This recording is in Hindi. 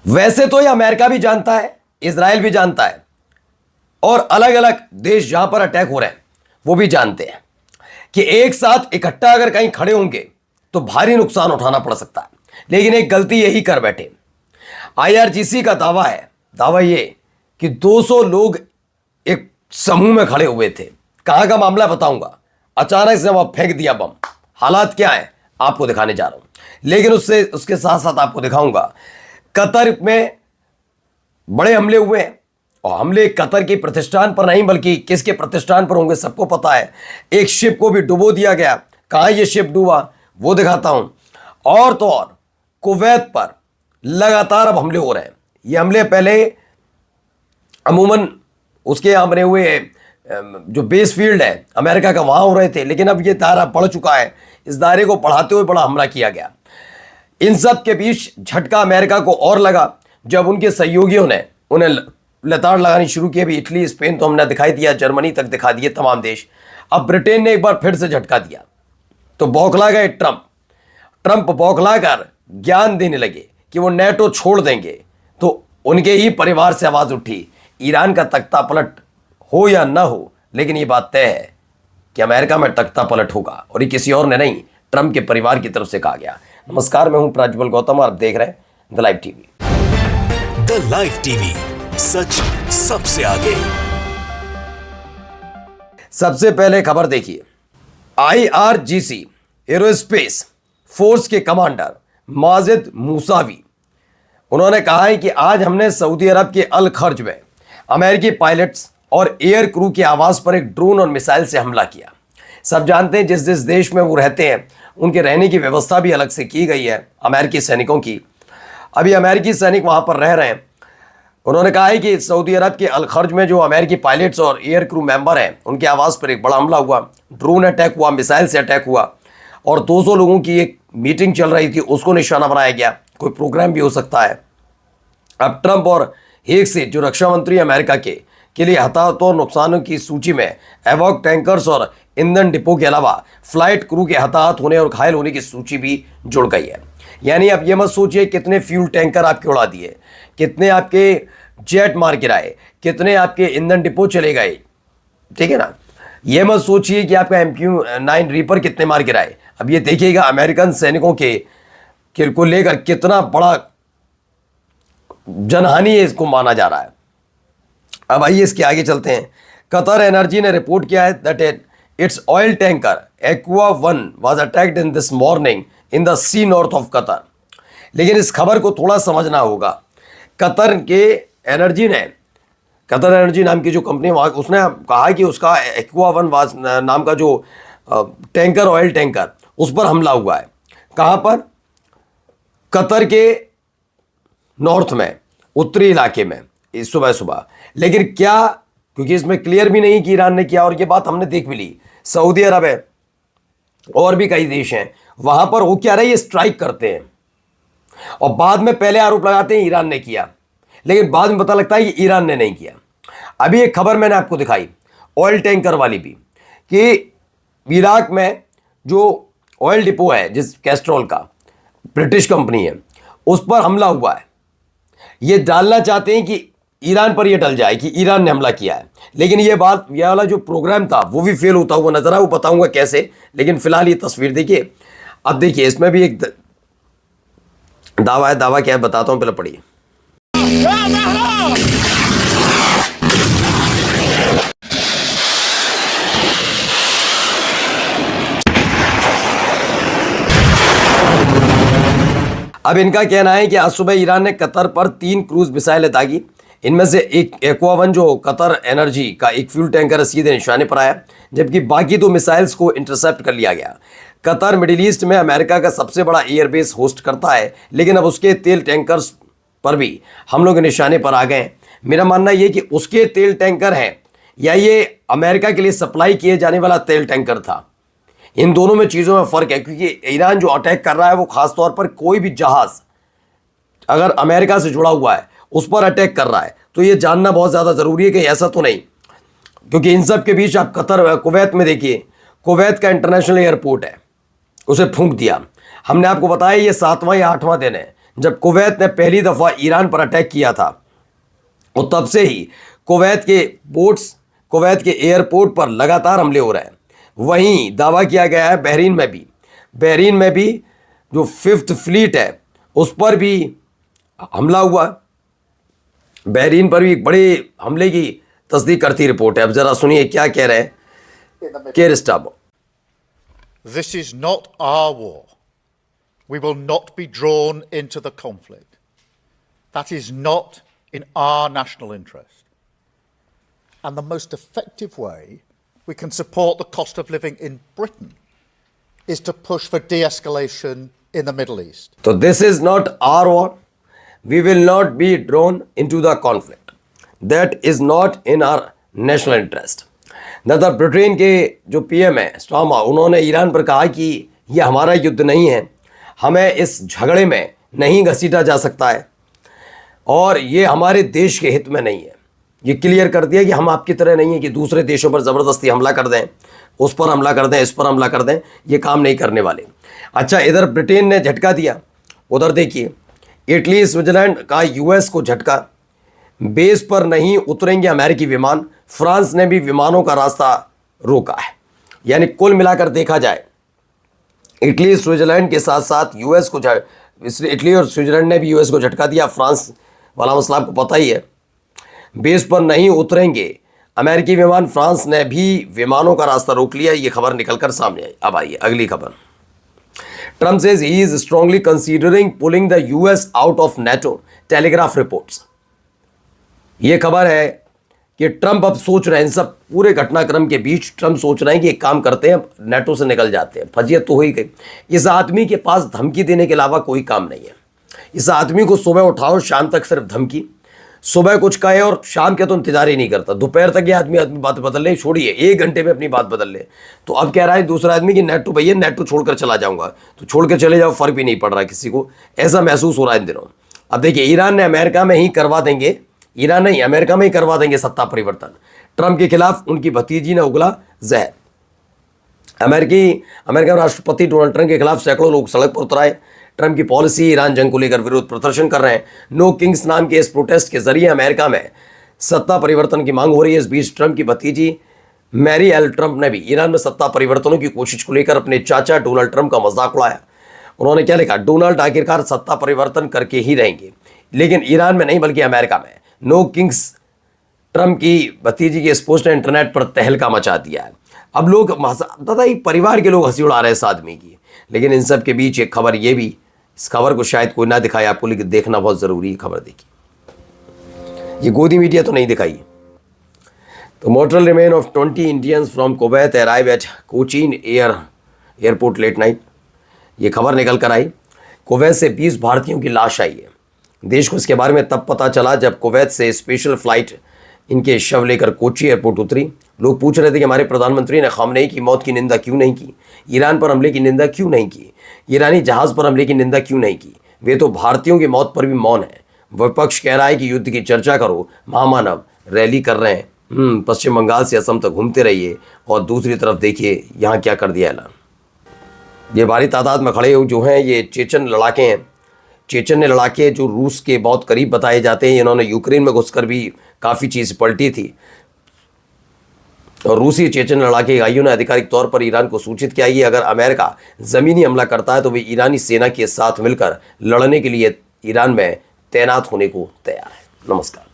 वैसे तो ये अमेरिका भी जानता है, इजराइल भी जानता है, और अलग अलग देश जहां पर अटैक हो रहे हैं वो भी जानते हैं कि एक साथ इकट्ठा अगर कहीं खड़े होंगे तो भारी नुकसान उठाना पड़ सकता है। लेकिन एक गलती यही कर बैठे। आईआरजीसी का दावा है, दावा ये कि 200 लोग एक समूह में खड़े हुए थे। कहां का मामला बताऊंगा। अचानक से वहां फेंक दिया बम। हालात क्या है आपको दिखाने जा रहा हूं, लेकिन उसके साथ साथ आपको दिखाऊंगा कतर में बड़े हमले हुए हैं। और हमले कतर के प्रतिष्ठान पर नहीं बल्कि किसके प्रतिष्ठान पर होंगे सबको पता है। एक शिप को भी डुबो दिया गया। कहां ये शिप डूबा वो दिखाता हूं। और तो और कुवैत पर लगातार अब हमले हो रहे हैं। ये हमले पहले अमूमन उसके यहां बने हुए जो बेस फील्ड है अमेरिका का वहां हो रहे थे, लेकिन अब ये दायरा बढ़ चुका है। इस दायरे को बढ़ाते हुए बड़ा हमला किया गया। इन सब के बीच झटका अमेरिका को और लगा जब उनके सहयोगियों ने उन्हें लताड़ लगानी शुरू की। अभी इटली, स्पेन तो हमने दिखाई दिया, जर्मनी तक दिखा दिए तमाम देश। अब ब्रिटेन ने एक बार फिर से झटका दिया तो बौखला गए ट्रंप बौखला कर ज्ञान देने लगे कि वो नेटो छोड़ देंगे। तो उनके ही परिवार से आवाज उठी, ईरान का तख्ता पलट हो या ना हो, लेकिन ये बात तय है कि अमेरिका में तख्ता पलट होगा। और ये किसी और ने नहीं, ट्रंप के परिवार की तरफ से कहा गया। नमस्कार, मैं हूं प्रज्वल गौतम और आप देख रहे हैं the live TV. The live TV, सच सबसे आगे। सबसे पहले खबर देखिए। आईआरजीसी एरोस्पेस फोर्स के कमांडर माजिद मूसावी, उन्होंने कहा है कि आज हमने सऊदी अरब के अल खर्ज में अमेरिकी पायलट्स और एयर क्रू के आवास पर एक ड्रोन और मिसाइल से हमला किया। सब जानते हैं जिस जिस देश में वो रहते हैं उनके रहने की व्यवस्था भी अलग से की गई है अमेरिकी सैनिकों की। अभी अमेरिकी सैनिक वहां पर रह रहे हैं। उन्होंने कहा है कि सऊदी अरब के अल खर्ज में जो अमेरिकी पायलट्स और एयर क्रू मेंबर हैं उनके आवास पर एक बड़ा हमला हुआ। ड्रोन अटैक हुआ, मिसाइल से अटैक हुआ और 200 लोगों की एक मीटिंग चल रही थी, उसको निशाना बनाया गया। कोई प्रोग्राम भी हो सकता है। अब ट्रंप और हेग से जो रक्षा मंत्री अमेरिका के लिए हताहतों और नुकसानों की सूची में एवॉक टैंकर्स और ईंधन डिपो के अलावा फ्लाइट क्रू के हताहत होने और घायल होने की सूची भी जुड़ गई है। यानी अब ये मत सोचिए कितने फ्यूल टैंकर आपके उड़ा दिए, कितने आपके जेट मार गिराए, कितने आपके ईंधन डिपो चले गए, ठीक है ना। ये मत सोचिए कि आपका MQ-9 रीपर कितने मार गिराए। अब ये देखिएगा अमेरिकन सैनिकों के को लेकर कितना बड़ा जनहानि है इसको माना जा रहा है। अब आइए इसके आगे चलते हैं। कतर एनर्जी ने रिपोर्ट किया है that its oil tanker Aqua 1 was attacked in this morning in the sea north of Qatar. लेकिन इस खबर को थोड़ा समझना होगा। कतर एनर्जी नाम की जो कंपनी वहाँ उसने कहा कि उसका एक्वा 1 वाज नाम का जो टैंकर, ऑयल टैंकर, उस पर हमला हुआ है। कहाँ पर? कतर के नॉर्थ में, उत्तरी इलाके में, इस सुबह। लेकिन क्या, क्योंकि इसमें क्लियर भी नहीं कि ईरान ने किया, और ये बात हमने देख भी ली। सऊदी अरब है और भी कई देश हैं, वहां पर वो क्या रहे, ये स्ट्राइक करते हैं और बाद में पहले आरोप लगाते हैं ईरान ने किया, लेकिन बाद में पता लगता है कि ईरान ने नहीं किया। अभी एक खबर मैंने आपको दिखाई ऑयल टैंकर वाली भी, कि इराक में जो ऑयल डिपो है जिस कैस्ट्रोल का, ब्रिटिश कंपनी है, उस पर हमला हुआ है। ये डालना चाहते हैं कि ईरान पर ये डल जाए कि ईरान ने हमला किया है, लेकिन ये वाला जो प्रोग्राम था वो भी फेल होता हुआ नजर आया। वो बताऊंगा कैसे, लेकिन फिलहाल ये तस्वीर देखिए। अब देखिए इसमें भी एक दावा है। दावा क्या है बताता हूं, पहले पढ़िए। अब इनका कहना है कि आज सुबह ईरान ने कतर पर 3 क्रूज मिसाइलें दागी। इनमें से एक एक्वा 1 जो कतर एनर्जी का एक फ्यूल टैंकर सीधे निशाने पर आया, जबकि बाकी 2 मिसाइल्स को इंटरसेप्ट कर लिया गया। कतर मिडिल ईस्ट में अमेरिका का सबसे बड़ा एयरबेस होस्ट करता है, लेकिन अब उसके तेल टैंकर्स पर भी हम लोग निशाने पर आ गए। मेरा मानना यह कि उसके तेल टैंकर हैं या ये अमेरिका के लिए सप्लाई किए जाने वाला तेल टैंकर था। इन दोनों में चीज़ों में फ़र्क है, क्योंकि ईरान जो अटैक कर रहा है वो खासतौर पर कोई भी जहाज़ अगर अमेरिका से जुड़ा हुआ है उस पर अटैक कर रहा है तो ये जानना बहुत ज़्यादा ज़रूरी है कि ऐसा तो नहीं, क्योंकि इन सब के बीच आप कतर कुवैत में देखिए, कुवैत का इंटरनेशनल एयरपोर्ट है, उसे फूंक दिया। हमने आपको बताया ये 7वां या 8वां दिन है जब कुवैत ने पहली दफ़ा ईरान पर अटैक किया था, और तब से ही कुवैत के बोट्स, कुवैत के एयरपोर्ट पर लगातार हमले हो रहे हैं। वहीं दावा किया गया है बहरीन में भी जो 5th फ्लीट है उस पर भी हमला हुआ। बहरीन पर भी एक बड़े हमले की तस्दीक करती रिपोर्ट है। अब जरा सुनिए क्या कह रहे हैं care Starmer. This is not our war. We will not be drawn into the conflict. That is not in our national interest. And the most effective way we can support the cost of living in Britain is to push for de-escalation in the Middle East. So this is not our war. We will not be drawn into the conflict. That is not in our national interest. दादा ब्रिटेन के जो पीएम है स्टार्मर, उन्होंने ईरान पर कहा कि यह हमारा युद्ध नहीं है, हमें इस झगड़े में नहीं घसीटा जा सकता है और ये हमारे देश के हित में नहीं है। ये क्लियर कर दिया कि हम आपकी तरह नहीं है कि दूसरे देशों पर ज़बरदस्ती हमला कर दें, उस पर हमला कर दें, इस पर हमला कर दें, ये काम नहीं करने वाले। अच्छा, इधर ब्रिटेन ने झटका दिया, उधर देखिए इटली स्विट्ज़रलैंड का यूएस को झटका, बेस पर नहीं उतरेंगे अमेरिकी विमान। फ्रांस ने भी विमानों का रास्ता रोका है। यानी कुल मिलाकर देखा जाए इटली स्विट्ज़रलैंड के साथ साथ यूएस को, इटली और स्विट्ज़रलैंड ने भी यूएस को झटका दिया। फ्रांस वाला मसला आपको पता ही है, बेस पर नहीं उतरेंगे अमेरिकी विमान, फ्रांस ने भी विमानों का रास्ता रोक लिया। ये खबर निकलकर सामने आई। अब आइए अगली खबर। Trump says he is strongly considering pulling the US out of NATO, telegraph reports. ये खबर है कि ट्रंप अब सोच रहे हैं, इन सब पूरे घटनाक्रम के बीच ट्रंप सोच रहे हैं कि एक काम करते हैं, नेटो से निकल जाते हैं। फजीयत तो हो ही गई। इस आदमी के पास धमकी देने के अलावा कोई काम नहीं है। इस आदमी को सुबह उठाओ, शाम तक सिर्फ धमकी, सुबह कुछ कहे और शाम के तो इंतजार ही नहीं करता। दोपहर तक ये आदमी बात बदल ले, छोड़िए 1 घंटे में अपनी बात बदल ले। तो अब कह रहा है दूसरा आदमी कि नेटो, भैया नेटो छोड़कर चला जाऊंगा, तो छोड़ कर चले जाओ, फर्क भी नहीं पड़ रहा किसी को, ऐसा महसूस हो रहा है इन दिनों। अब देखिए ईरान ने अमेरिका में ही करवा देंगे, ईरान नहीं अमेरिका में ही करवा देंगे सत्ता परिवर्तन। ट्रंप के खिलाफ उनकी भतीजी ने उगला जहर। अमेरिका राष्ट्रपति डोनाल्ड ट्रंप के खिलाफ सैकड़ों लोग सड़क पर उतराए। ट्रंप की पॉलिसी, ईरान जंग को लेकर विरोध प्रदर्शन कर रहे हैं। नो किंग्स नाम के इस प्रोटेस्ट के जरिए अमेरिका में सत्ता परिवर्तन की मांग हो रही है। इस बीच ट्रंप की भतीजी मैरी एल ट्रंप ने भी ईरान में सत्ता परिवर्तनों की कोशिश को लेकर अपने चाचा डोनाल्ड ट्रंप का मजाक उड़ाया। उन्होंने क्या लिखा, डोनाल्ड आखिरकार सत्ता परिवर्तन करके ही रहेंगे, लेकिन ईरान में नहीं बल्कि अमेरिका में। नो किंग्स ट्रंप की भतीजी की इस पोस्ट ने इंटरनेट पर तहलका मचा दिया है। अब लोग दादा ही परिवार के लोग हंसी उड़ा रहे हैं इस आदमी की। लेकिन इन सब के बीच एक खबर ये भी, इस खबर को शायद कोई ना दिखाए आपको, लेकिन देखना बहुत जरूरी है। खबर देखिए, ये गोदी मीडिया तो नहीं दिखाई। तो mortal remain of 20 Indians from Kuwait arrive at Cochin airport late night. ये खबर निकल कर आई, कुवैत से 20 भारतीयों की लाश आई है। देश को इसके बारे में तब पता चला जब कुवैत से स्पेशल फ्लाइट इनके शव लेकर कोची एयरपोर्ट उतरी। लोग पूछ रहे थे कि हमारे प्रधानमंत्री ने खामनेई की मौत की निंदा क्यों नहीं की, ईरान पर हमले की निंदा क्यों नहीं की, ईरानी जहाज़ पर हमले की निंदा क्यों नहीं की। वे तो भारतीयों की मौत पर भी मौन है। विपक्ष कह रहा है कि युद्ध की चर्चा करो, महामानव रैली कर रहे हैं, पश्चिम बंगाल से असम तक घूमते रहिए। और दूसरी तरफ देखिए यहाँ क्या कर दिया ऐलान। ये भारी तादाद में खड़े जो हैं ये चेचन लड़ाके हैं। चेचन लड़ाके जो रूस के बहुत करीब बताए जाते हैं, इन्होंने यूक्रेन में घुसकर भी काफ़ी चीज़ पलटी थी। और रूसी चेचन लड़ाके इकाइयों ने आधिकारिक तौर पर ईरान को सूचित किया कि अगर अमेरिका ज़मीनी हमला करता है तो वे ईरानी सेना के साथ मिलकर लड़ने के लिए ईरान में तैनात होने को तैयार है। नमस्कार।